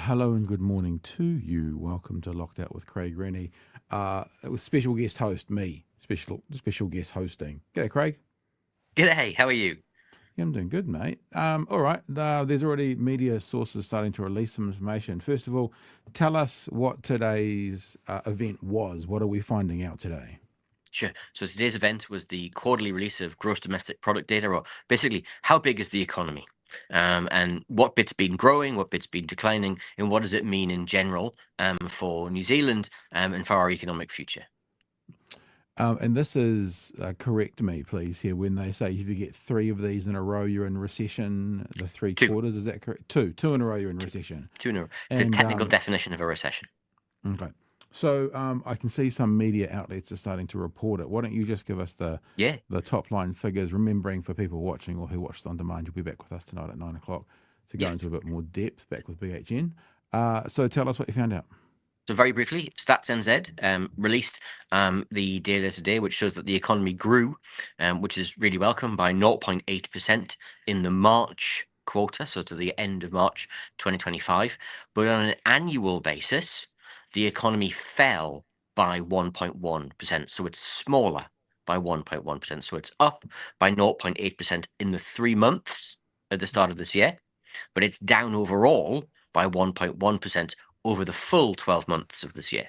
Hello and good morning to you. Welcome to Locked Out with Craig Rennie. It was special guest host, me. Special guest hosting. G'day, Craig. G'day, how are you? Yeah, I'm doing good, mate. All right. There's already media sources starting to release some information. First of all, tell us what today's event was. What are we finding out today? Sure. So today's event was the quarterly release of gross domestic product data, or basically how big is the economy, and what bit's been growing, what bit's been declining, and what does it mean in general for New Zealand and for our economic future. And this is, correct me, please, here, when they say if you get three of these in a row, you're in recession, the three Two, quarters, is that correct? Two in a row, you're in two, recession. two in a row. It's a And technical definition of a recession. Okay. So I can see some media outlets are starting to report it. Why don't you just give us Yeah, the top line figures, remembering for people watching or who watched on demand, you'll be back with us tonight at 9 o'clock to go yeah. into a bit more depth, back with BHN. So tell us what you found out. So very briefly, Stats NZ released the data today, which shows that the economy grew, which is really welcome, by 0.8% in the March quarter, so to the end of March 2025. But on an annual basis, the economy fell by 1.1%. So it's smaller by 1.1%. So it's up by 0.8% in the 3 months at the start of this year, but it's down overall by 1.1% over the full 12 months of this year.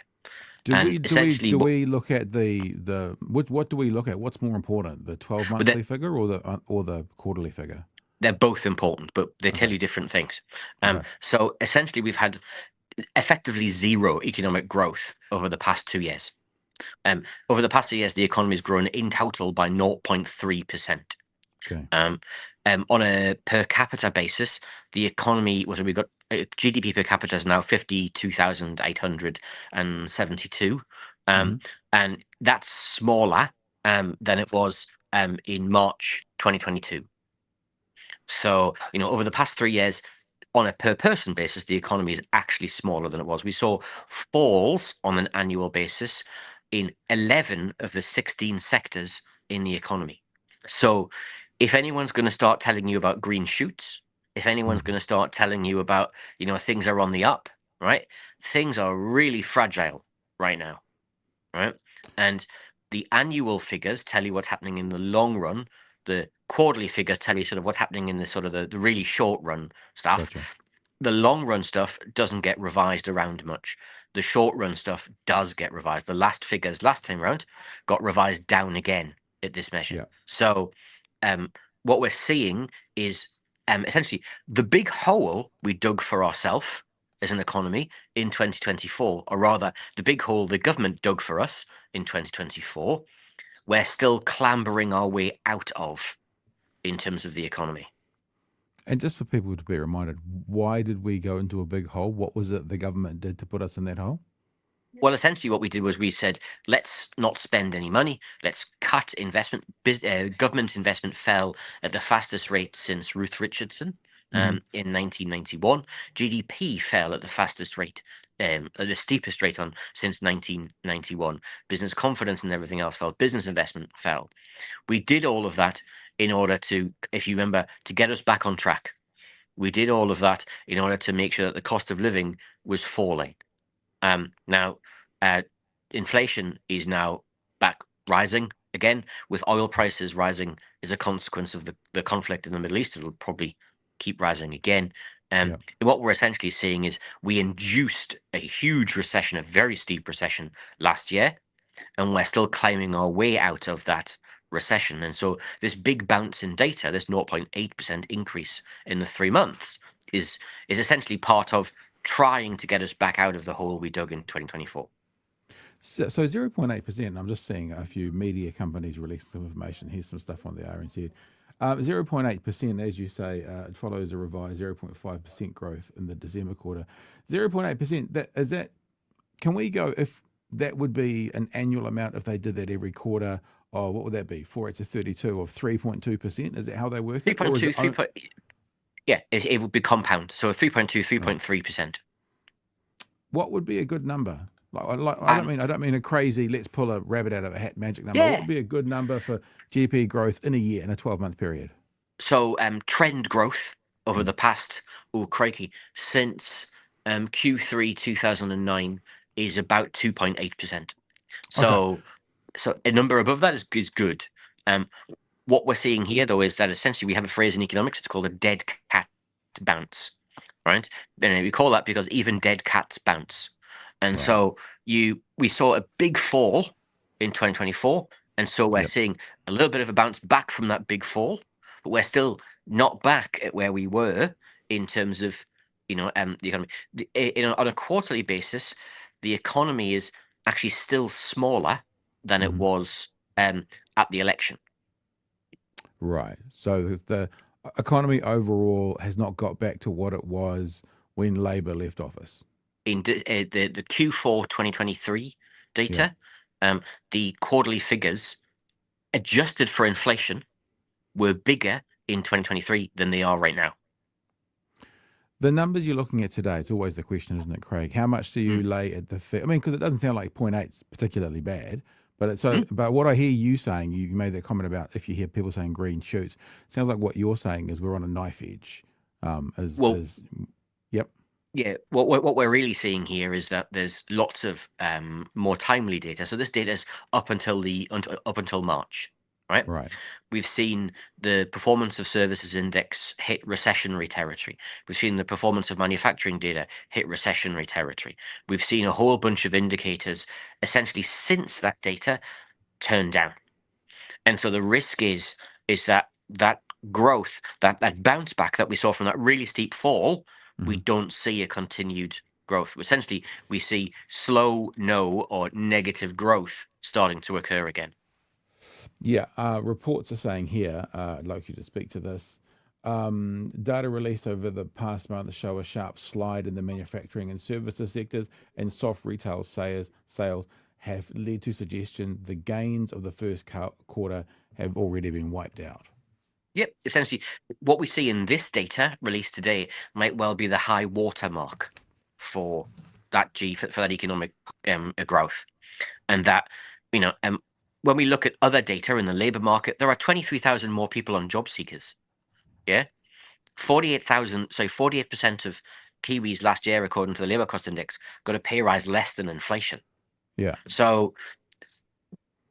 Do And essentially, do we look at what do we look at? What's more important, the 12 but monthly figure or the quarterly figure? they're both important, but they tell Okay. you different things. Okay. So essentially, we've had effectively zero economic growth over the past 2 years. Over the past 2 years, the economy has grown in total by 0.3%. Okay. On a per capita basis, the economy, what have we got? GDP per capita is now 52,872, Mm-hmm. and that's smaller than it was in March 2022. So, over the past 3 years, on a per person basis, the economy is actually smaller than it was. We saw falls on an annual basis in 11 of the 16 sectors in the economy. So, if anyone's going to start telling you about green shoots, if anyone's going to start telling you about, things are on the up, right? Things are really fragile right now, right? And the annual figures tell you what's happening in the long run. The quarterly figures tell you sort of what's happening in the sort of the really short run stuff. Gotcha. The long run stuff doesn't get revised around much. The short run stuff does get revised. The last figures last time round got revised down again at this measure. Yeah. So what we're seeing is essentially the big hole we dug for ourselves as an economy in 2024, or rather the big hole the government dug for us in 2024, we're still clambering our way out of in terms of the economy. And just for people to be reminded, why did we go into a big hole? What was it the government did to put us in that hole? Well, essentially, what we did was we said, let's not spend any money. Let's cut investment. Government investment fell at the fastest rate since Ruth Richardson Mm-hmm. in 1991. GDP fell at the fastest rate, at the steepest rate since 1991. Business confidence and everything else fell. Business investment fell. We did all of that in order to, if you remember, to get us back on track. We did all of that in order to make sure that the cost of living was falling. Now, inflation is now back rising again, with oil prices rising as a consequence of the conflict in the Middle East. It'll probably keep rising again. Yeah. What we're essentially seeing is we induced a huge recession, a very steep recession last year, and we're still climbing our way out of that recession. And so this big bounce in data, this 0.8% increase in the 3 months, is essentially part of trying to get us back out of the hole we dug in 2024. So 0.8%, I'm just seeing a few media companies release some information. Here's some stuff on the RNZ. 0.8%, as you say, it follows a revised 0.5% growth in the December quarter. 0.8%, can we go, if that would be an annual amount, if they did that every quarter, what would that be? 4 8 to 32 of 3.2%? Is that how they work it? Or is 3.2, it? yeah, it would be compound. So 3.2, Right. 3.3%. What would be a good number? I Um, don't mean a crazy, let's pull a rabbit out of a hat magic number. What yeah. would be a good number for GDP growth in a year, in a 12-month period? So trend growth over Mm. the past, oh crikey, since Q3 2009 is about 2.8%. Okay. So a number above that is good. What we're seeing here, though, is that essentially we have a phrase in economics. It's called a dead cat bounce, right? And we call that because even dead cats bounce. And Right. so we saw a big fall in 2024, and so we're Yep. seeing a little bit of a bounce back from that big fall, but we're still not back at where we were in terms of the economy. On a quarterly basis, the economy is actually still smaller than it Mhm. was at the election. Right. So the economy overall has not got back to what it was when Labor left office. In the Q4 2023 Yeah. data, the quarterly figures adjusted for inflation were bigger in 2023 than they are right now. The numbers you're looking at today, it's always the question, isn't it, Craig? How much do you lay at the I mean, because it doesn't sound like 0.8 is particularly bad, but it's so. But what I hear you saying, you made that comment about if you hear people saying green shoots, sounds like what you're saying is we're on a knife edge. Well, Yep. yeah, what we're really seeing here is that there's lots of more timely data. So this data is up until March, right? Right. We've seen the performance of services index hit recessionary territory. We've seen the performance of manufacturing data hit recessionary territory. We've seen a whole bunch of indicators essentially since that data turn down. And so the risk is that growth, that bounce back that we saw from that really steep fall, we Mhm. don't see a continued growth. Essentially, we see slow, no, or negative growth starting to occur again. Yeah, reports are saying here, I'd like you to speak to this. Data released over the past month show a sharp slide in the manufacturing and services sectors, and soft retail sales have led to suggestion the gains of the first quarter have already been wiped out. Yep, essentially, what we see in this data released today might well be the high watermark for for that economic growth, and that when we look at other data in the labor market, there are 23,000 more people on job seekers. Yeah, 48,000. So 48% of Kiwis last year, according to the labor cost index, got a pay rise less than inflation. Yeah, So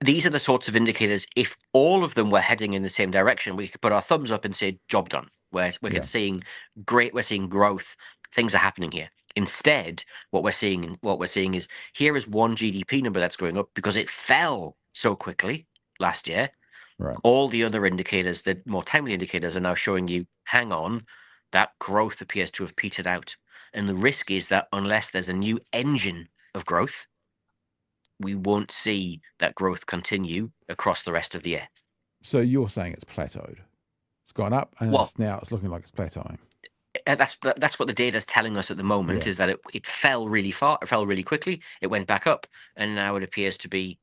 these are the sorts of indicators. If all of them were heading in the same direction, we could put our thumbs up and say, job done. Where we're yeah. seeing we're seeing growth, things are happening here. Instead, what we're seeing is here is one GDP number that's going up because it fell so quickly last year. Right. All the other indicators, the more timely indicators, are now showing you, hang on, that growth appears to have petered out. And the risk is that unless there's a new engine of growth, we won't see that growth continue across the rest of the year. So you're saying it's plateaued. It's gone up, and Well, it's looking like it's plateauing. that's what the data is telling us at the moment, Yeah. is that it fell really far, it fell really quickly, it went back up, and now it appears to be,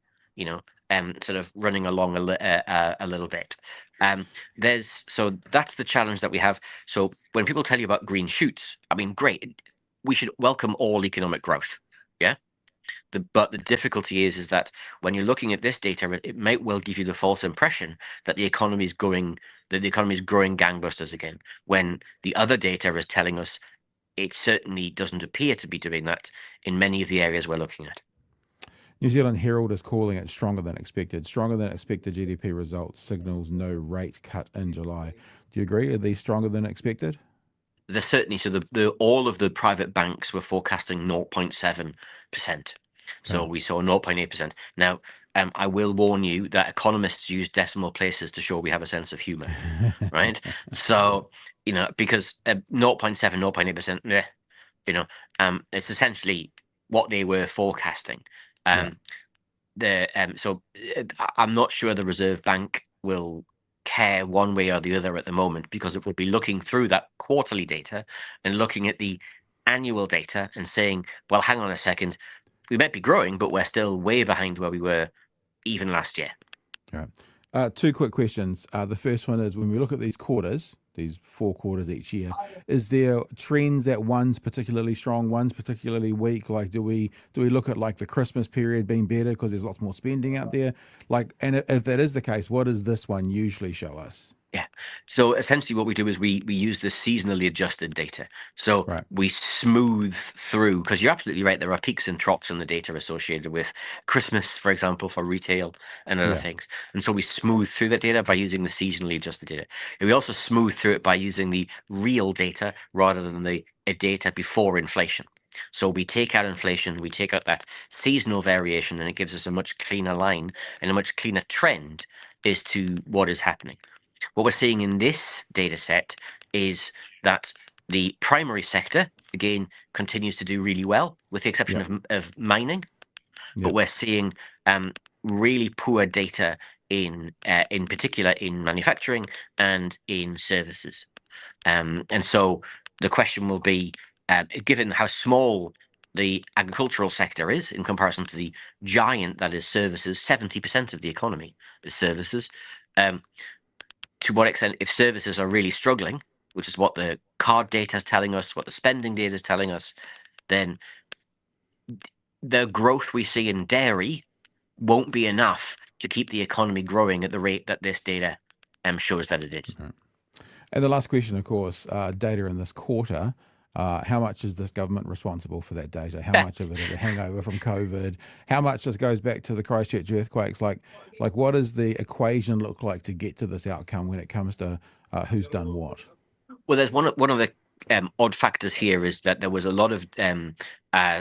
sort of running along a little bit. So that's the challenge that we have. So when people tell you about green shoots, I mean, great, we should welcome all economic growth. Yeah. But the difficulty is that when you're looking at this data, it might well give you the false impression that the economy is growing gangbusters again, when the other data is telling us it certainly doesn't appear to be doing that in many of the areas we're looking at. New Zealand Herald is calling it stronger than expected. Stronger than expected GDP results signals no rate cut in July. Do you agree? Are these stronger than expected? There's certainly, so the all of the private banks were forecasting 0.7%. So Okay. we saw 0.8%. Now, I will warn you that economists use decimal places to show we have a sense of humor, right? So, because 0.7, 0.8%, it's essentially what they were forecasting. Yeah. Um, I'm not sure the Reserve Bank will care one way or the other at the moment, because it will be looking through that quarterly data and looking at the annual data and saying, well, hang on a second, we might be growing, but we're still way behind where we were even last year. All right. Two quick questions. The first one is when we look at these quarters, these 4 quarters each year, is there trends that one's particularly strong, one's particularly weak? Like, do we look at like the Christmas period being better because there's lots more spending out there? Like, and if that is the case, what does this one usually show us? Yeah. So essentially what we do is we use the seasonally adjusted data. So Right. we smooth through, because you're absolutely right, there are peaks and troughs in the data associated with Christmas, for example, for retail and other Yeah. things. And so we smooth through that data by using the seasonally adjusted data. And we also smooth through it by using the real data rather than the data before inflation. So we take out inflation, we take out that seasonal variation, and it gives us a much cleaner line and a much cleaner trend as to what is happening. What we're seeing in this data set is that the primary sector, again, continues to do really well, with the exception Yep. of mining. But Yep. we're seeing really poor data in particular in manufacturing and in services. And so the question will be, given how small the agricultural sector is in comparison to the giant that is services, 70% of the economy is services. To what extent, if services are really struggling, which is what the card data is telling us, what the spending data is telling us, then the growth we see in dairy won't be enough to keep the economy growing at the rate that this data shows that it is. Right. And the last question, of course, data in this quarter. How much is this government responsible for that data? How much of it is a hangover from COVID? How much just goes back to the Christchurch earthquakes? Like what does the equation look like to get to this outcome when it comes to who's done what? Well, there's one of the odd factors here is that there was a lot of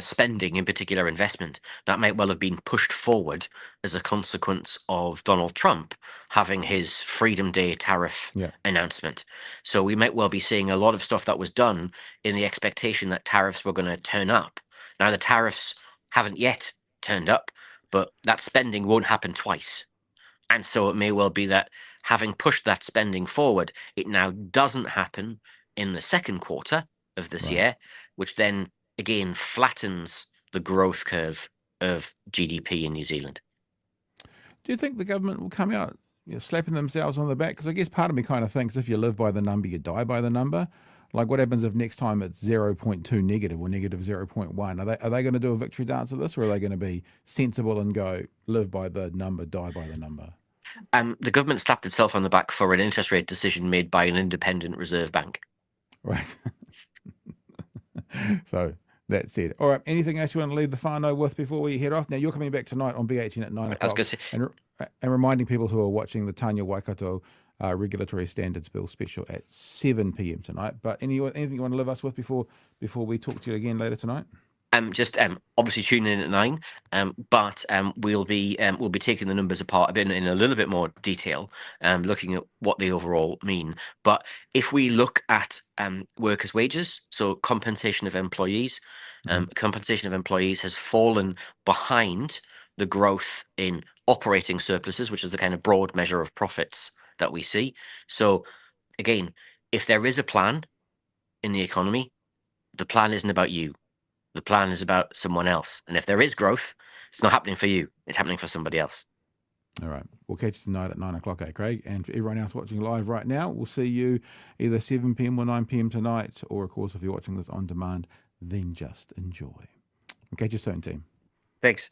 spending, in particular investment, that might well have been pushed forward as a consequence of Donald Trump having his Freedom Day tariff Yeah. announcement. So we might well be seeing a lot of stuff that was done in the expectation that tariffs were going to turn up. Now, the tariffs haven't yet turned up, but that spending won't happen twice. And so it may well be that having pushed that spending forward, it now doesn't happen in the second quarter of this Right. year, which then again flattens the growth curve of GDP in New Zealand. Do you think the government will come out slapping themselves on the back? Because I guess part of me kind of thinks if you live by the number, you die by the number. Like what happens if next time it's 0.2 negative or negative 0.1? Are they going to do a victory dance of this, or are they going to be sensible and go live by the number, die by the number? The government slapped itself on the back for an interest rate decision made by an independent reserve bank. Right. So that's it. All right. Anything else you want to leave the whānau with before we head off? Now, you're coming back tonight on B18 at 9 I was o'clock. going to say, And reminding people who are watching the Tanya Waikato Regulatory Standards Bill special at 7 p.m. tonight. But anything you want to leave us with before we talk to you again later tonight? just obviously tune in at 9, but we'll be taking the numbers apart a bit in a little bit more detail, looking at what they overall mean. But if we look at workers' wages, so compensation of employees, compensation of employees has fallen behind the growth in operating surpluses, which is the kind of broad measure of profits that we see. So again, if there is a plan in the economy, the plan isn't about you. The plan is about someone else. And if there is growth, it's not happening for you. It's happening for somebody else. All right. We'll catch you tonight at 9 o'clock, Craig? And for everyone else watching live right now, we'll see you either 7 p.m. or 9 p.m. tonight. Or, of course, if you're watching this on demand, then just enjoy. We'll catch you soon, team. Thanks.